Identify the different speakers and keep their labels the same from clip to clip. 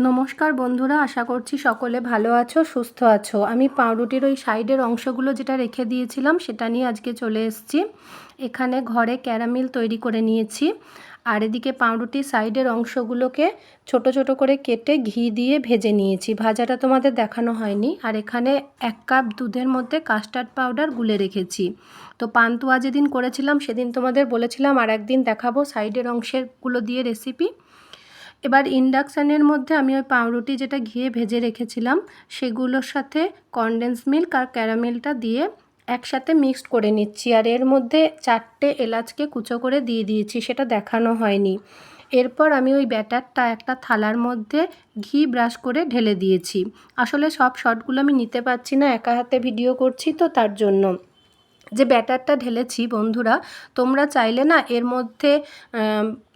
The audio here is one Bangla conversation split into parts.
Speaker 1: নমস্কার বন্ধুরা, আশা করছি সকলে ভালো আছো, সুস্থ আছো। আমি পাউরুটির ওই সাইডের অংশগুলো যেটা রেখে দিয়েছিলাম সেটা নিয়ে আজকে চলে এসেছি। এখানে ঘরে ক্যারামেল তৈরি করে নিয়েছি, আর এদিকে পাউরুটির সাইডের অংশগুলোকে ছোট ছোট করে কেটে ঘি দিয়ে ভেজে নিয়েছি। ভাজাটা তোমাদের দেখানো হয়নি। আর এখানে 1 কাপ দুধের মধ্যে কাস্টার্ড পাউডার গুলে রেখেছি। তো পান্তুয়া যেদিন করেছিলাম সেদিন তোমাদের বলেছিলাম আর একদিন দেখাবো সাইডের অংশেরগুলো দিয়ে রেসিপি। এবার ইন্ডাকশানের মধ্যে আমি ওই পাউরুটি যেটা ঘিয়ে ভেজে রেখেছিলাম সেগুলোর সাথে কনডেন্স মিল্ক আর ক্যারামেলটা দিয়ে একসাথে মিক্সড করে নিচ্ছি। আর এর মধ্যে 4টে এলাচকে কুচো করে দিয়ে দিয়েছি, সেটা দেখানো হয়নি। এরপর আমি ওই ব্যাটারটা একটা থালার মধ্যে ঘি ব্রাশ করে ঢেলে দিয়েছি। আসলে সব শটগুলো আমি নিতে পারছি না, একা হাতে ভিডিও করছি তো তার জন্য। যে ব্যাটারটা ঢেলেছি বন্ধুরা, তোমরা চাইলে না এর মধ্যে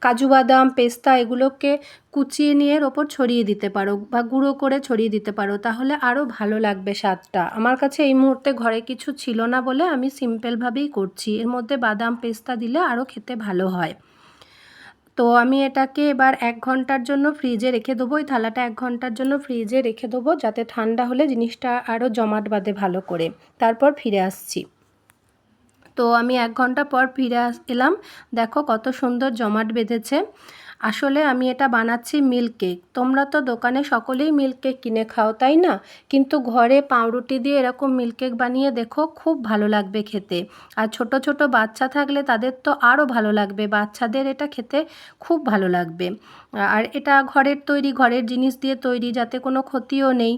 Speaker 1: কাজু বাদাম পেস্তা এগুলোকে কুচিয়ে নিয়ে এর ওপর ছড়িয়ে দিতে পারো বা গুঁড়ো করে ছড়িয়ে দিতে পারো, তাহলে আরও ভালো লাগবে স্বাদটা। আমার কাছে এই মুহূর্তে ঘরে কিছু ছিল না বলে আমি সিম্পলভাবেই করছি। এর মধ্যে বাদাম পেস্তা দিলে আরও খেতে ভালো হয়। তো আমি এটাকে এবার 1 ঘন্টার জন্য ফ্রিজে রেখে দেবো। ওই থালাটা 1 ঘন্টার জন্য ফ্রিজে রেখে দেবো, যাতে ঠান্ডা হলে জিনিসটা আরও জমাট বাঁধে ভালো করে। তারপর ফিরে আসছি। তো আমি 1 ঘন্টা পর ফিরে এলাম। দেখো কত সুন্দর জমাট বেঁধেছে। আসলে আমি এটা বানাচ্ছি মিল্ক কেক। তোমরা তো দোকানে সকলেই মিল্ক কেক কিনে খাও, তাই না? কিন্তু ঘরে পাউরুটি দিয়ে এরকম মিল্ক কেক বানিয়ে দেখো, খুব ভালো লাগবে খেতে। আর ছোট ছোট বাচ্চা থাকলে তাদের তো আরও ভালো লাগবে, বাচ্চাদের এটা খেতে খুব ভালো লাগবে। আর এটা ঘরের তৈরি, ঘরের জিনিস দিয়ে তৈরি, যাতে কোনো ক্ষতিও নেই।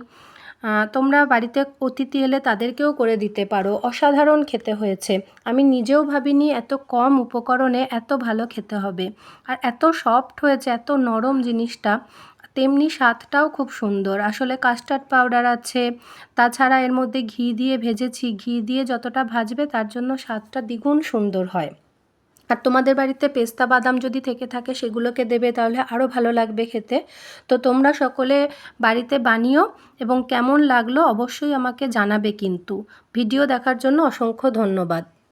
Speaker 1: তোমরা বাড়িতে অতিথি এলে তাদেরকেও করে দিতে পারো। অসাধারণ খেতে হয়েছে। আমি নিজেও ভাবিনি এত কম উপকরণে এত ভালো খেতে হবে। আর এত সফট হয়েছে, এত নরম জিনিসটা, তেমনি স্বাদটাও খুব সুন্দর। আসলে কাস্টার্ড পাউডার আছে, তাছাড়া এর মধ্যে ঘি দিয়ে ভেজেছি। ঘি দিয়ে যতটা ভাজবে তার জন্য স্বাদটা দ্বিগুণ সুন্দর হয়। আর তোমাদের বাড়িতে পেস্তা বাদাম যদি থেকে থাকে সেগুলোকে দেবে, তাহলে আরও ভালো লাগবে খেতে। তো তোমরা সকলে বাড়িতে বানিও এবং কেমন লাগলো অবশ্যই আমাকে জানাবে কিন্তু। ভিডিও দেখার জন্য অসংখ্য ধন্যবাদ।